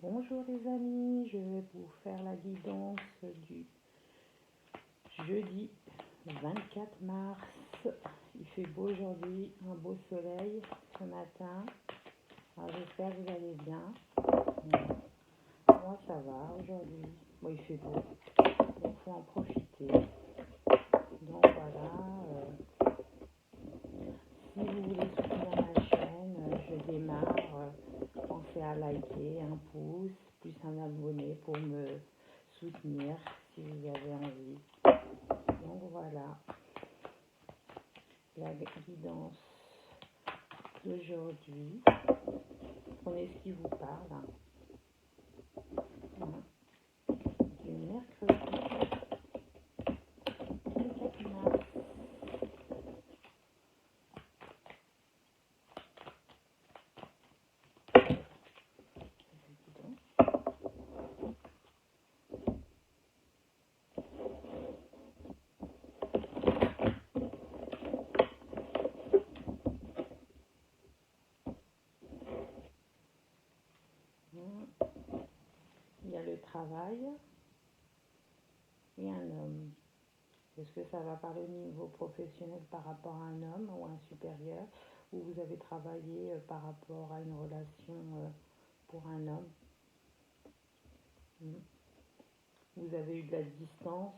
Bonjour les amis, je vais vous faire la guidance du jeudi 24 mars. Il fait beau aujourd'hui, un beau soleil ce matin. Alors j'espère que vous allez bien. Moi ça va aujourd'hui. Bon, il fait beau, donc il faut en profiter. Donc voilà, si vous voulez soutenir ma chaîne, je démarre. Pensez à liker, un pouce, plus un abonné pour me soutenir si vous avez envie. Donc voilà, la guidance d'aujourd'hui. Prenez ce qui vous parle. Du mercredi 24 mars. Il y a le travail et un homme. Est-ce que ça va parler au niveau professionnel par rapport à un homme ou un supérieur, ou vous avez travaillé par rapport à une relation pour un homme? Vous avez eu de la distance,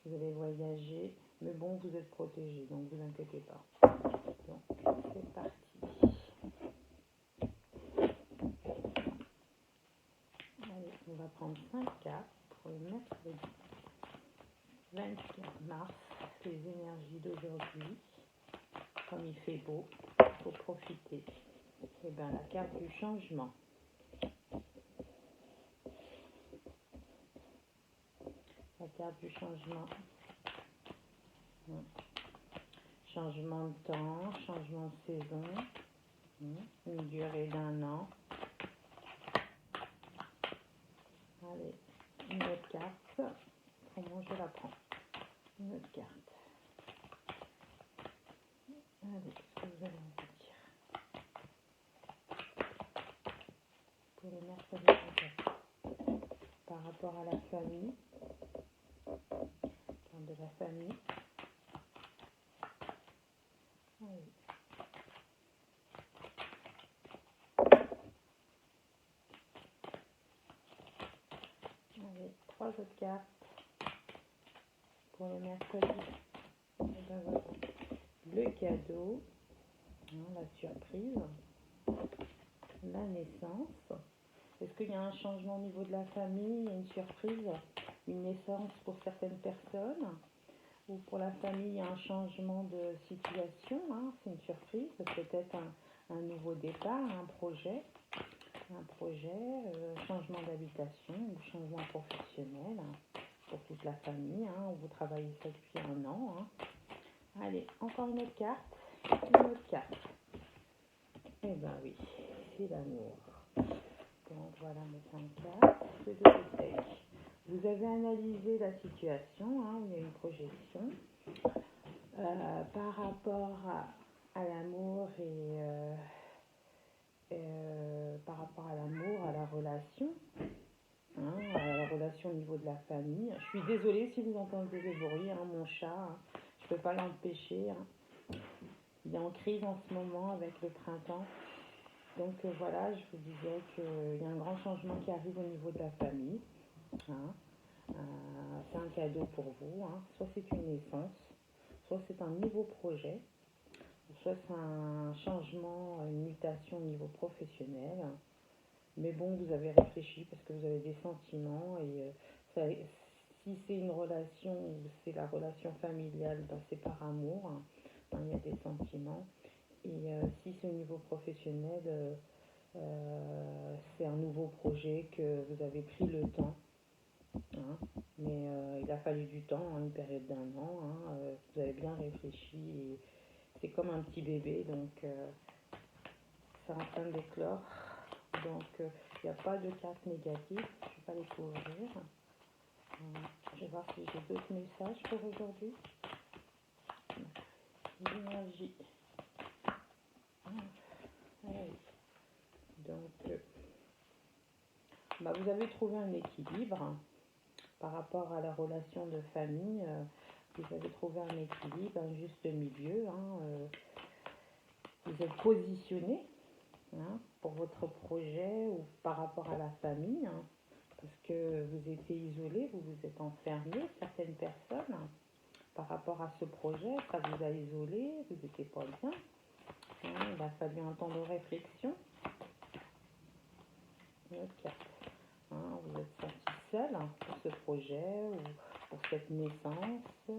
vous avez voyagé, mais bon, vous êtes protégé, donc vous inquiétez pas. Donc, c'est parti. Allez, on va prendre 5 cartes pour le mercredi 24 mars, les énergies d'aujourd'hui. Comme il fait beau, il faut profiter. Et bien, la carte du changement. La carte du changement. Changement de temps, changement de saison, une durée d'1 an. Allez, une autre carte. Comment je la prends? Une autre carte. Allez, qu'est-ce que vous allez me dire pour le mercredi 24 par rapport à la famille? Carte de la famille. Allez. Allez, 3 autres cartes pour le mercredi. Ben voilà. Le cadeau, la surprise, la naissance. Est-ce qu'il y a un changement au niveau de la famille, une surprise, une naissance pour certaines personnes, ou pour la famille il y a un changement de situation, c'est une surprise, peut-être un nouveau départ, un projet, changement d'habitation ou changement professionnel pour toute la famille, où vous travaillez ça depuis 1 an. Allez, encore une autre carte, Eh ben oui, c'est l'amour. Donc voilà mes 5 cartes, c'est de bouteilles. Vous avez analysé la situation, il y a une projection par rapport à l'amour et par rapport à l'amour, à la relation, à la relation au niveau de la famille. Je suis désolée si vous entendez des bruits, mon chat, je ne peux pas l'empêcher. Il est en crise en ce moment avec le printemps. Donc voilà, je vous disais qu'il y a un grand changement qui arrive au niveau de la famille. C'est un cadeau pour vous. Soit c'est une naissance, soit c'est un nouveau projet, soit c'est un changement, une mutation au niveau professionnel. Mais bon, vous avez réfléchi parce que vous avez des sentiments et si c'est une relation ou c'est la relation familiale, c'est par amour. Il y a des sentiments. Et si c'est au niveau professionnel, c'est un nouveau projet que vous avez pris le temps. Mais il a fallu du temps, une période d'1 an. Vous avez bien réfléchi. Et c'est comme un petit bébé, donc c'est en train d'éclore. Donc il n'y a pas de carte négative. Je ne vais pas les couvrir. Je vais voir si j'ai d'autres messages pour aujourd'hui. L'énergie. Donc, vous avez trouvé un équilibre par rapport à la relation de famille. Vous avez trouvé un équilibre, un juste milieu. Vous êtes positionné pour votre projet ou par rapport à la famille, parce que vous étiez isolé, vous vous êtes enfermé, certaines personnes, par rapport à ce projet, ça vous a isolé, vous n'étiez pas bien. Il a fallu un temps de réflexion. Ok. Vous êtes senti seul pour ce projet ou pour cette naissance.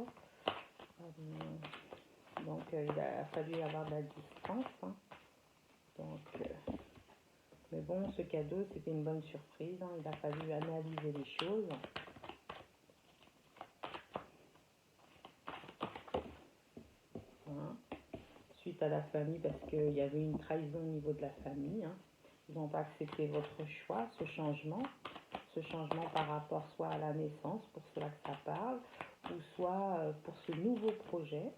Donc, il a fallu avoir de la distance. Donc, mais bon, ce cadeau, c'était une bonne surprise. Il a fallu analyser les choses. Suite à la famille, parce qu'il y avait une trahison au niveau de la famille. Ils n'ont pas accepté votre choix, ce changement par rapport soit à la naissance, pour cela que ça parle, ou soit pour ce nouveau projet.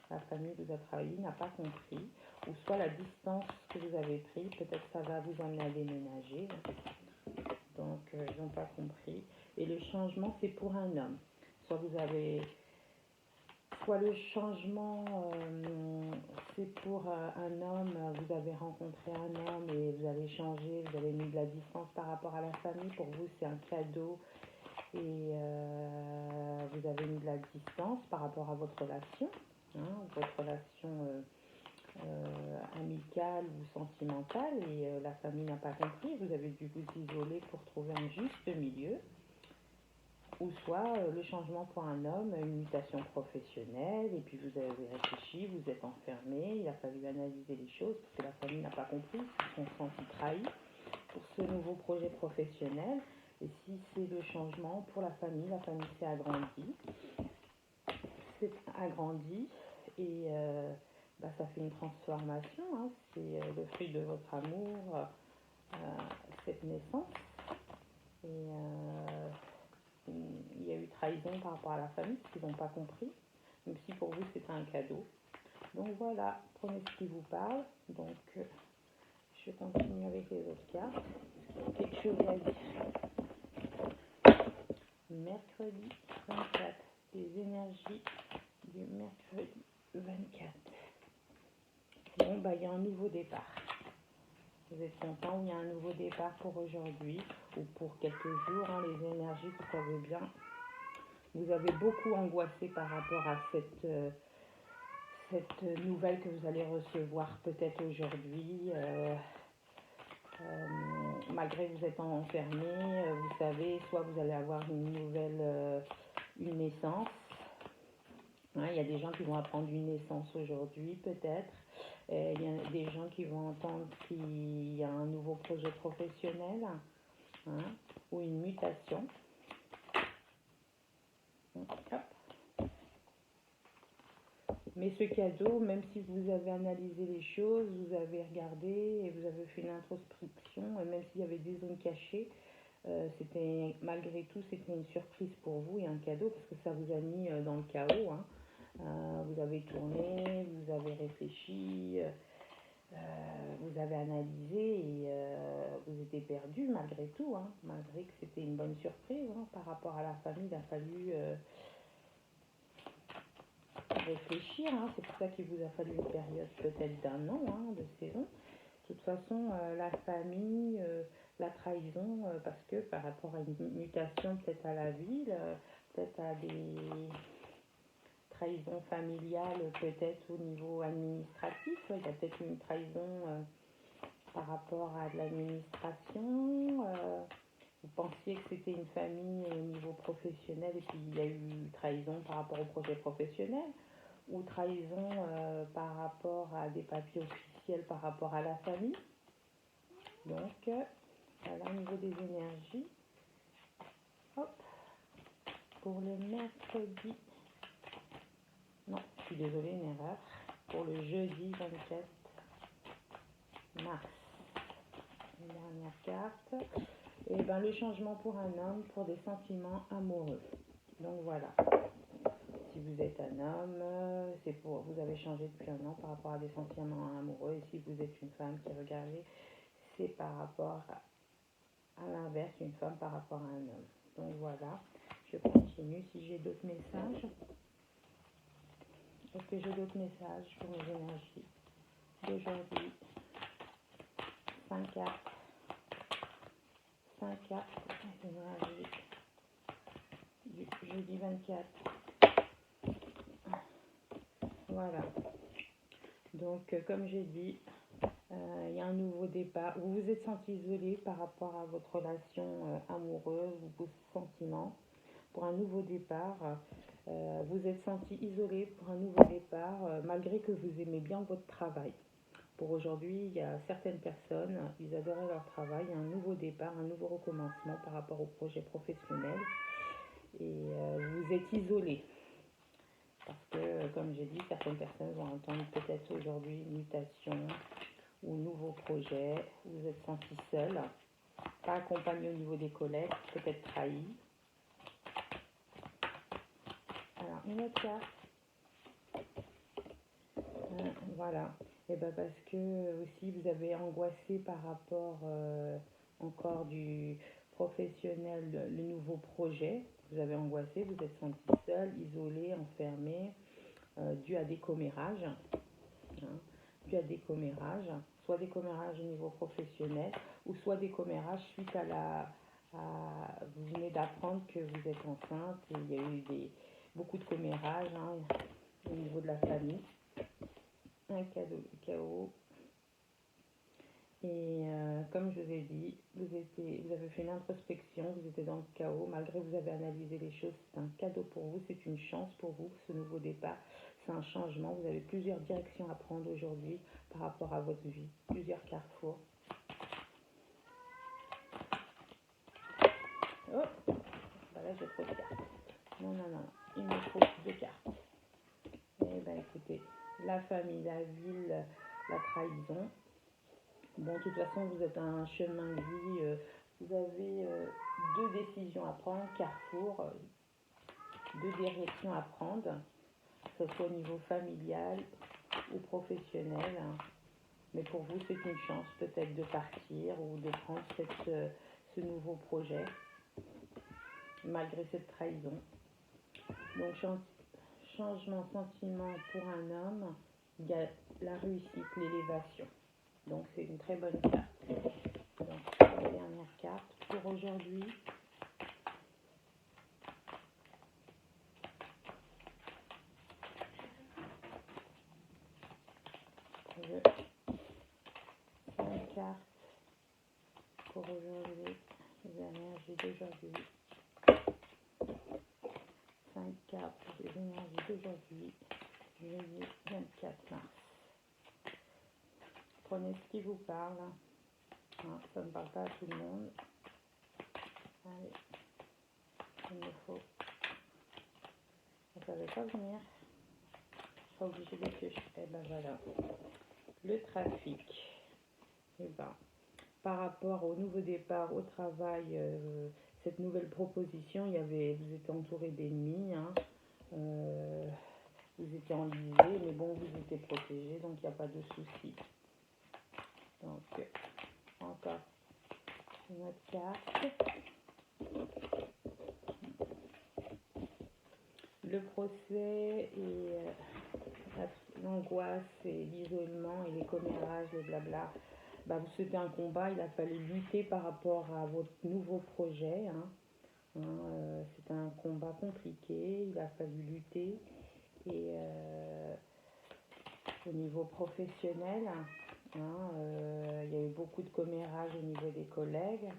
La famille vous a travaillé, n'a pas compris, ou soit la distance que vous avez prise, peut-être ça va vous amener à déménager. Donc, ils n'ont pas compris. Et le changement, c'est pour un homme. Soit le changement, c'est pour un homme, vous avez rencontré un homme et vous avez changé, vous avez mis de la distance par rapport à la famille. Pour vous, c'est un cadeau et vous avez mis de la distance par rapport à votre relation, votre relation amicale ou sentimentale, et la famille n'a pas compris. Vous avez dû vous isoler pour trouver un juste milieu. Ou soit le changement pour un homme, une mutation professionnelle, et puis vous avez réfléchi, vous êtes enfermé, il a fallu analyser les choses parce que la famille n'a pas compris, ils se sont sentis trahis pour ce nouveau projet professionnel. Et si c'est le changement pour la famille s'est agrandie et ça fait une transformation, c'est le fruit de votre amour, cette naissance. Et il y a eu trahison par rapport à la famille, parce qu'ils n'ont pas compris, même si pour vous c'était un cadeau. Donc voilà, prenez ce qui vous parle. Donc je continue avec les autres cartes. Quelque chose à dire. Mercredi 24, les énergies du mercredi 24. Bon, il y a un nouveau départ. Vous êtes content, il y a un nouveau départ pour aujourd'hui ou pour quelques jours. Les énergies, vous savez bien. Vous avez beaucoup angoissé par rapport à cette nouvelle que vous allez recevoir peut-être aujourd'hui. Malgré que vous êtes enfermé, vous savez, soit vous allez avoir une nouvelle, une naissance. Il y a des gens qui vont apprendre une naissance aujourd'hui peut-être. Il y a des gens qui vont entendre qu'il y a un nouveau projet professionnel ou une mutation. Hop. Mais ce cadeau, même si vous avez analysé les choses, vous avez regardé et vous avez fait une introspection, et même s'il y avait des zones cachées, malgré tout, c'était une surprise pour vous et un cadeau parce que ça vous a mis dans le chaos. Vous avez tourné, vous avez réfléchi, vous avez analysé et vous étiez perdu malgré tout, malgré que c'était une bonne surprise par rapport à la famille. Il a fallu réfléchir, c'est pour ça qu'il vous a fallu une période peut-être d'1 an de saison. De toute façon, la famille, la trahison, parce que par rapport à une mutation peut-être à la ville, peut-être à des trahisons familiales, peut-être au niveau administratif, il y a peut-être une trahison par rapport à de l'administration. Vous pensiez que c'était une famille au niveau professionnel et puis il y a eu trahison par rapport au projet professionnel, ou trahison par rapport à des papiers officiels par rapport à la famille. Donc, voilà au niveau des énergies. Hop, pour le mercredi, non, je suis désolée, une erreur. Pour le jeudi 24 mars, une dernière carte. Et le changement pour un homme, pour des sentiments amoureux. Donc voilà. Si vous êtes un homme, vous avez changé depuis un an par rapport à des sentiments amoureux. Et si vous êtes une femme qui regardez, c'est par rapport à l'inverse, une femme par rapport à un homme. Donc voilà, je continue. Si j'ai d'autres messages, est-ce que j'ai d'autres messages pour mes énergies d'aujourd'hui? 5 cartes, 5 cartes, les énergies du jeudi 24. Voilà. Donc, comme j'ai dit, il y a un nouveau départ. Vous vous êtes senti isolé par rapport à votre relation amoureuse ou vos sentiments. Pour un nouveau départ, vous êtes senti isolé pour un nouveau départ, malgré que vous aimez bien votre travail. Pour aujourd'hui, il y a certaines personnes, ils adoraient leur travail, il y a un nouveau départ, un nouveau recommencement par rapport au projet professionnel. Et vous êtes isolé. Parce que, comme j'ai dit, certaines personnes vont entendre peut-être aujourd'hui une mutation ou nouveau projet. Vous êtes senti seul, pas accompagné au niveau des collègues, peut-être trahi. Alors, une autre carte. Voilà. Et bien parce que aussi vous avez angoissé par rapport encore du professionnel, le nouveau projet. Vous avez angoissé, vous êtes senti seul, isolé, enfermé, dû à des commérages. Dû à des commérages, soit des commérages au niveau professionnel, ou soit des commérages suite vous venez d'apprendre que vous êtes enceinte, et il y a eu beaucoup de commérages au niveau de la famille. Un chaos. Et comme je vous ai dit, vous avez fait une introspection, vous étiez dans le chaos, malgré que vous avez analysé les choses, c'est un cadeau pour vous, c'est une chance pour vous, ce nouveau départ, c'est un changement, vous avez plusieurs directions à prendre aujourd'hui par rapport à votre vie, plusieurs carrefours. Oh, bah là j'ai trop de cartes. Non, il me faut 2 cartes. Eh bien écoutez, la famille, la ville, la trahison. Bon, de toute façon, vous êtes un chemin de vie, vous avez 2 décisions à prendre, carrefour, 2 directions à prendre, que ce soit au niveau familial ou professionnel. Mais pour vous, c'est une chance peut-être de partir ou de prendre ce nouveau projet, malgré cette trahison. Donc, changement sentiment pour un homme, il y a la réussite, l'élévation. Donc, c'est une très bonne carte. Donc, la dernière carte pour aujourd'hui. Le 5 cartes pour aujourd'hui. Les énergies d'aujourd'hui. 5 cartes pour les énergies d'aujourd'hui. Jeudi 24 mars. Prenez ce qui vous parle. Ça ne parle pas à tout le monde. Allez, il me faut. Ça ne savait pas venir. Je suis obligée de piocher. Et ben voilà. Le trafic. Et ben, par rapport au nouveau départ, au travail, cette nouvelle proposition, vous étiez entouré d'ennemis. Vous étiez enlisé, mais bon, vous étiez protégé, donc il n'y a pas de souci. Donc, encore une autre carte. Le procès et l'angoisse et l'isolement et les commérages, le blabla. Bah, vous souhaitez un combat, il a fallu lutter par rapport à votre nouveau projet. C'est un combat compliqué, il a fallu lutter. Et au niveau professionnel, il y a eu beaucoup de commérages au niveau des collègues.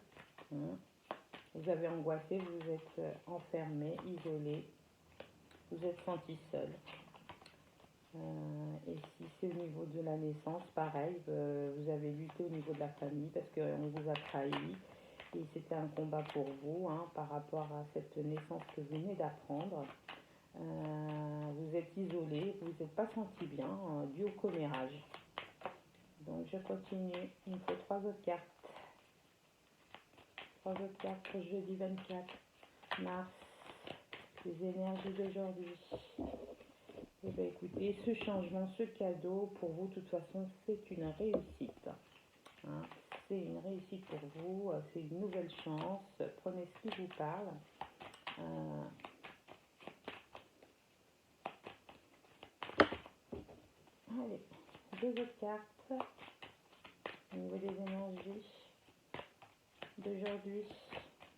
Vous avez angoissé, vous êtes enfermé, isolé, vous êtes senti seul. Et si c'est au niveau de la naissance, pareil, vous avez lutté au niveau de la famille parce qu'on vous a trahi. Et c'était un combat pour vous par rapport à cette naissance que vous venez d'apprendre. Vous êtes isolé, vous n'êtes pas senti bien, dû au commérage. Donc je continue, il me faut 3 autres cartes. 3 autres cartes pour jeudi 24 mars, les énergies d'aujourd'hui. Et bien écoutez, ce changement, ce cadeau, pour vous, de toute façon, c'est une réussite. c'est une réussite pour vous, c'est une nouvelle chance. Prenez ce qui vous parle. Allez, 2 autres cartes au niveau des énergies d'aujourd'hui,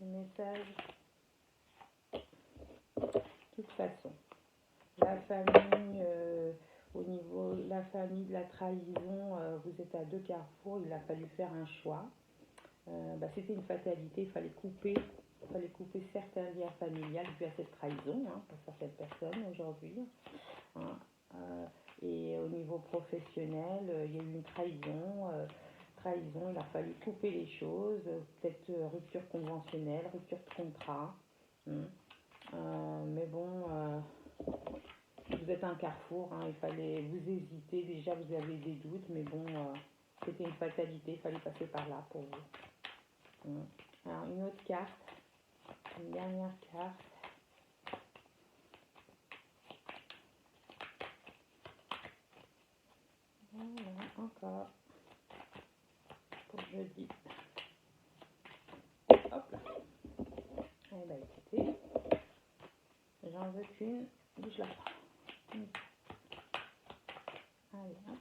le message. De toute façon, la famille, au niveau de la famille, de la trahison, vous êtes à 2 carrefours, il a fallu faire un choix. C'était une fatalité, il fallait couper certains liens familiaux dû à cette trahison, pour certaines personnes aujourd'hui. Et au niveau professionnel, il y a eu une trahison, il a fallu couper les choses, peut-être rupture conventionnelle, rupture de contrat. Mais bon, vous êtes un carrefour, il fallait vous hésiter, déjà vous avez des doutes, mais bon, c'était une fatalité, il fallait passer par là pour vous. Alors une autre carte, une dernière carte. Voilà, encore pour jeudi. Hop là. Eh bien écoutez, j'en veux qu'une, je la prends. Allez, hop,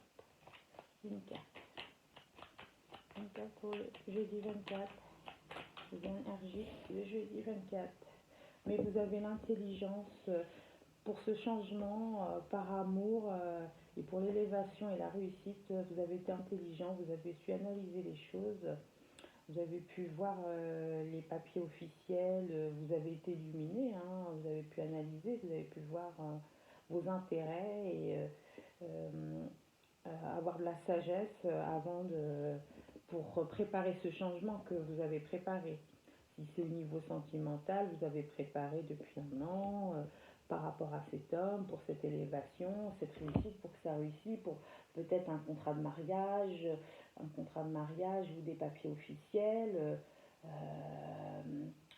une carte. Une carte pour le jeudi 24. C'est bien énergie, le jeudi 24. Mais vous avez l'intelligence pour ce changement par amour et pour l'élévation et la réussite. Vous avez été intelligent, vous avez su analyser les choses. Vous avez pu voir les papiers officiels, vous avez été illuminé, vous avez pu analyser, vous avez pu voir vos intérêts et avoir de la sagesse pour préparer ce changement que vous avez préparé. Si c'est au niveau sentimental, vous avez préparé depuis un an par rapport à cet homme, pour cette élévation, cette réussite, pour que ça réussisse, pour peut-être un contrat de mariage ou des papiers officiels.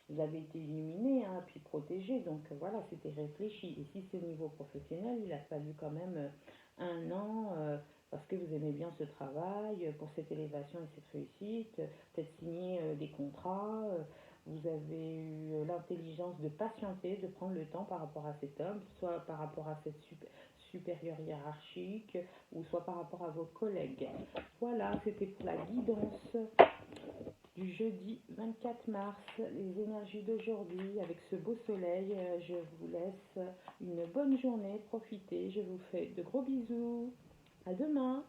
Vous avez été illuminé, puis protégé, donc voilà, c'était réfléchi. Et si c'est au niveau professionnel, il a fallu quand même un an, parce que vous aimez bien ce travail, pour cette élévation et cette réussite, peut-être signer des contrats, vous avez eu l'intelligence de patienter, de prendre le temps par rapport à cet homme, soit par rapport à cette supérieure hiérarchique, ou soit par rapport à vos collègues. Voilà, c'était pour la guidance du jeudi 24 mars, les énergies d'aujourd'hui avec ce beau soleil. Je vous laisse une bonne journée, profitez, je vous fais de gros bisous, à demain.